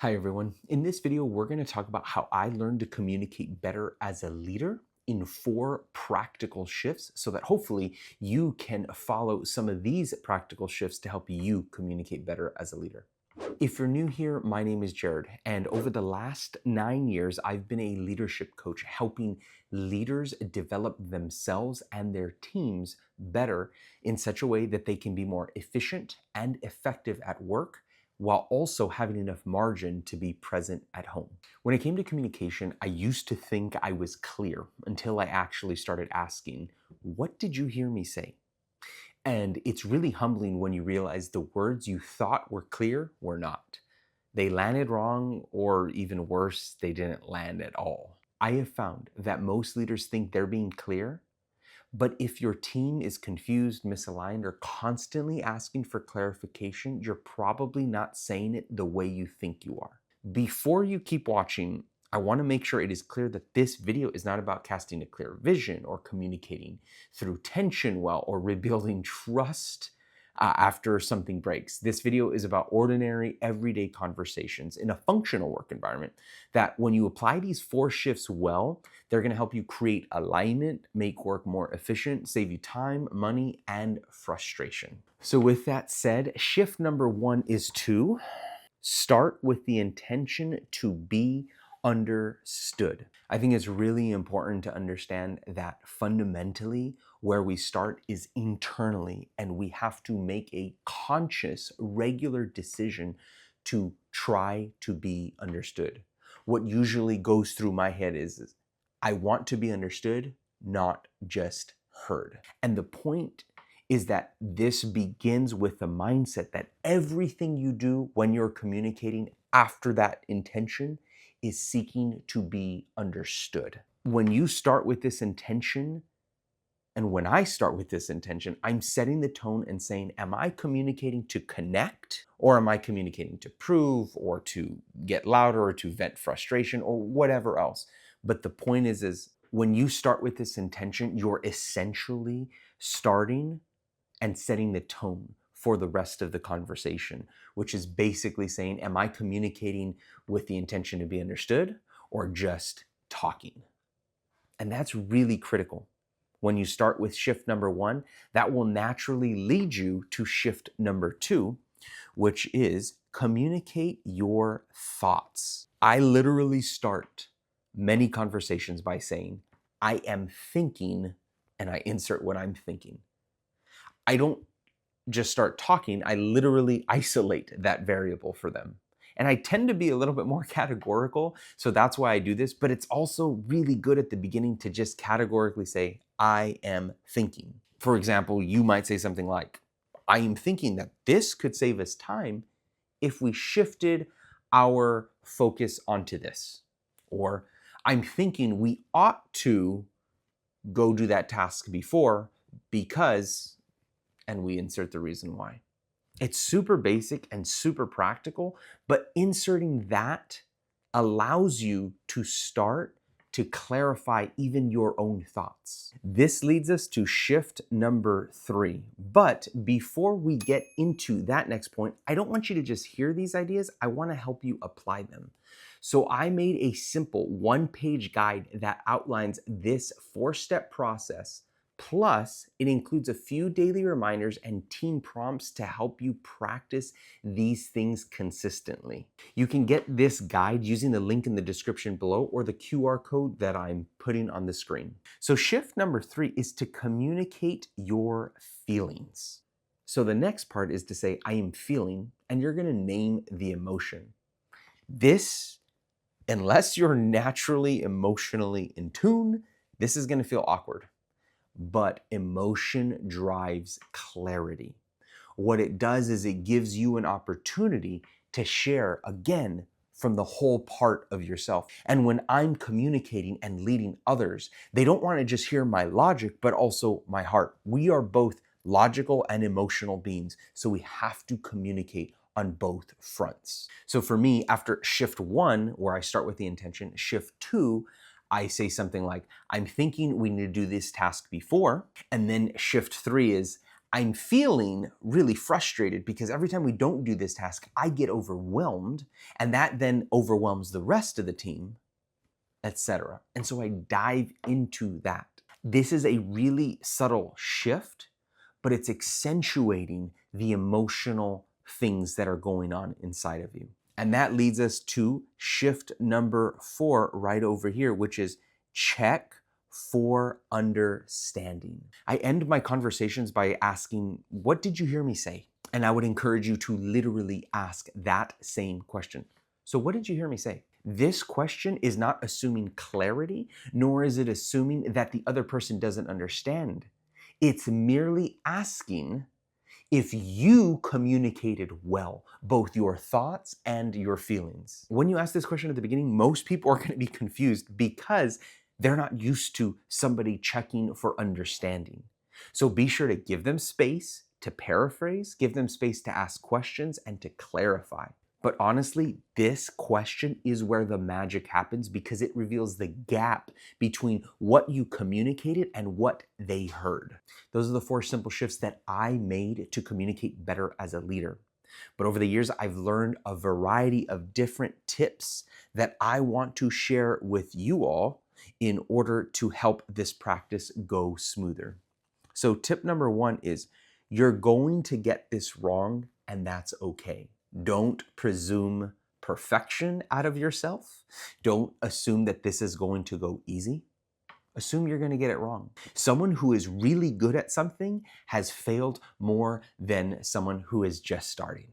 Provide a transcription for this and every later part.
Hi everyone. In this video, we're going to talk about how I learned to communicate better as a leader in 4 practical shifts so that hopefully you can follow some of these practical shifts to help you communicate better as a leader. If you're new here, my name is Jared, and over the last 9 years, I've been a leadership coach helping leaders develop themselves and their teams better in such a way that they can be more efficient and effective at work while also having enough margin to be present at home. When it came to communication, I used to think I was clear until I actually started asking, "What did you hear me say?" And it's really humbling when you realize the words you thought were clear were not. They landed wrong, or even worse, they didn't land at all. I have found that most leaders think they're being clear, but if your team is confused, misaligned, or constantly asking for clarification, you're probably not saying it the way you think you are. Before you keep watching, I want to make sure it is clear that this video is not about casting a clear vision or communicating through tension well or rebuilding trust after something breaks. This video is about ordinary, everyday conversations in a functional work environment that when you apply these 4 shifts well, they're going to help you create alignment, make work more efficient, save you time, money, and frustration. So with that said, shift number 1 is to start with the intention to be understood. I think it's really important to understand that fundamentally where we start is internally, and we have to make a conscious, regular decision to try to be understood. What usually goes through my head is I want to be understood, not just heard. And the point is that this begins with the mindset that everything you do when you're communicating after that intention is seeking to be understood. When you start with this intention, and when I start with this intention, I'm setting the tone and saying, am I communicating to connect, or am I communicating to prove, or to get louder, or to vent frustration, or whatever else? But the point is when you start with this intention, you're essentially starting and setting the tone for the rest of the conversation, which is basically saying, am I communicating with the intention to be understood or just talking? And that's really critical. When you start with shift number 1, that will naturally lead you to shift number 2, which is communicate your thoughts. I literally start many conversations by saying, I am thinking, and I insert what I'm thinking. I don't just start talking, I literally isolate that variable for them. And I tend to be a little bit more categorical, so that's why I do this, but it's also really good at the beginning to just categorically say, I am thinking. For example, you might say something like, I am thinking that this could save us time if we shifted our focus onto this. Or I'm thinking we ought to go do that task before because, and we insert the reason why. It's super basic and super practical, but inserting that allows you to start to clarify even your own thoughts. This leads us to shift number 3. But before we get into that next point, I don't want you to just hear these ideas. I want to help you apply them. So I made a simple 1-page guide that outlines this 4-step process. Plus, it includes a few daily reminders and team prompts to help you practice these things consistently. You can get this guide using the link in the description below or the QR code that I'm putting on the screen. So shift number 3 is to communicate your feelings. So the next part is to say, I am feeling, and you're going to name the emotion. This, unless you're naturally emotionally in tune, this is going to feel awkward. But emotion drives clarity. What it does is it gives you an opportunity to share again from the whole part of yourself. And when I'm communicating and leading others, they don't want to just hear my logic, but also my heart. We are both logical and emotional beings, so we have to communicate on both fronts. So for me, after shift 1, where I start with the intention, shift 2, I say something like, I'm thinking we need to do this task before. And then shift 3 is, I'm feeling really frustrated because every time we don't do this task, I get overwhelmed, and that then overwhelms the rest of the team, etc. And so I dive into that. This is a really subtle shift, but it's accentuating the emotional things that are going on inside of you. And that leads us to shift number 4 right over here, which is check for understanding. I end my conversations by asking, what did you hear me say? And I would encourage you to literally ask that same question. So what did you hear me say? This question is not assuming clarity, nor is it assuming that the other person doesn't understand. It's merely asking if you communicated well, both your thoughts and your feelings. When you ask this question at the beginning, most people are going to be confused because they're not used to somebody checking for understanding. So be sure to give them space to paraphrase, give them space to ask questions and to clarify. But honestly, this question is where the magic happens because it reveals the gap between what you communicated and what they heard. Those are the 4 simple shifts that I made to communicate better as a leader. But over the years, I've learned a variety of different tips that I want to share with you all in order to help this practice go smoother. So tip number 1 is you're going to get this wrong, and that's okay. Don't presume perfection out of yourself. Don't assume that this is going to go easy. Assume you're going to get it wrong. Someone who is really good at something has failed more than someone who is just starting.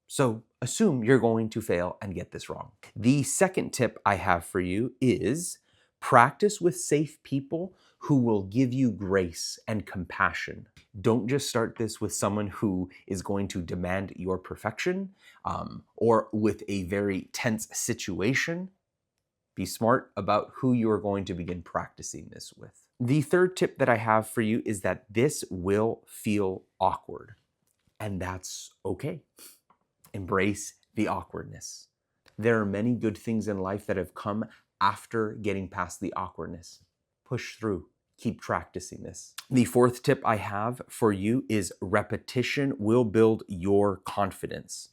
So assume you're going to fail and get this wrong. The second tip I have for you is practice with safe people who will give you grace and compassion. Don't just start this with someone who is going to demand your perfection or with a very tense situation. Be smart about who you are going to begin practicing this with. The third tip that I have for you is that this will feel awkward, and that's okay. Embrace the awkwardness. There are many good things in life that have come after getting past the awkwardness. Push through. Keep practicing this. The fourth tip I have for you is repetition will build your confidence.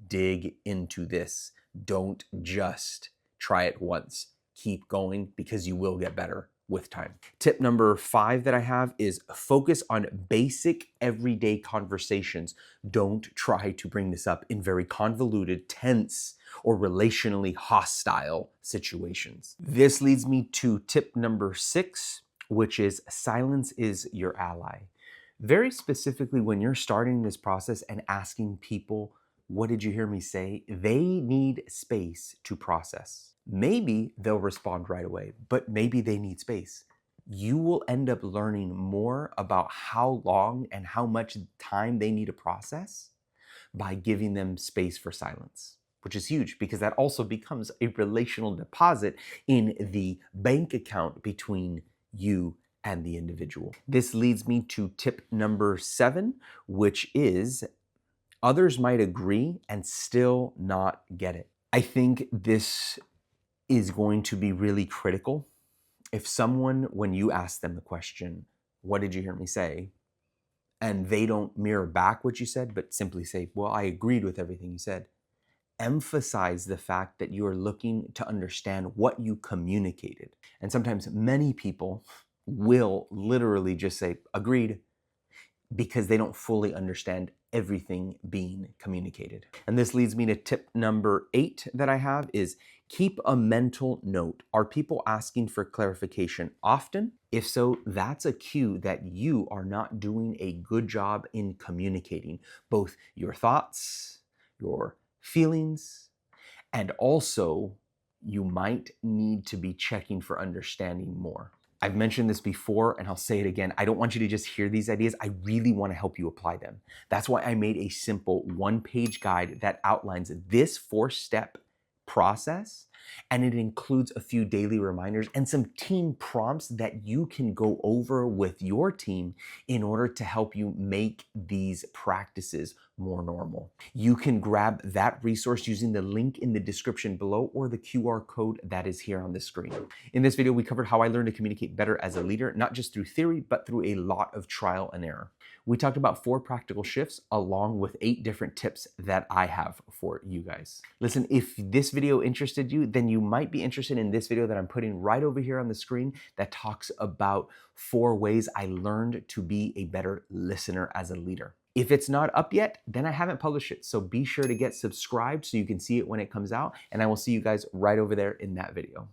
Dig into this. Don't just try it once. Keep going because you will get better with time. Tip number 5 that I have is focus on basic everyday conversations. Don't try to bring this up in very convoluted, tense, or relationally hostile situations. This leads me to tip number 6, which is silence is your ally. Very specifically, when you're starting this process and asking people, what did you hear me say? They need space to process. Maybe they'll respond right away, but maybe they need space. You will end up learning more about how long and how much time they need to process by giving them space for silence, which is huge because that also becomes a relational deposit in the bank account between you and the individual. This leads me to tip number 7, which is others might agree and still not get it. I think this is going to be really critical. If someone, when you ask them the question, what did you hear me say? And they don't mirror back what you said, but simply say, well, I agreed with everything you said. Emphasize the fact that you are looking to understand what you communicated. And sometimes many people will literally just say, agreed, because they don't fully understand everything being communicated. And this leads me to tip number 8 that I have is keep a mental note. Are people asking for clarification often? If so, that's a cue that you are not doing a good job in communicating both your thoughts, your feelings, and also you might need to be checking for understanding more. I've mentioned this before and I'll say it again. I don't want you to just hear these ideas. I really want to help you apply them. That's why I made a simple 1-page guide that outlines this 4-step process And it includes a few daily reminders and some team prompts that you can go over with your team in order to help you make these practices more normal. You can grab that resource using the link in the description below or the QR code that is here on the screen. In this video, we covered how I learned to communicate better as a leader, not just through theory, but through a lot of trial and error. We talked about 4 practical shifts along with 8 different tips that I have for you guys. Listen, if this video interested you, then you might be interested in this video that I'm putting right over here on the screen that talks about 4 ways I learned to be a better listener as a leader. If it's not up yet, then I haven't published it. So be sure to get subscribed so you can see it when it comes out. And I will see you guys right over there in that video.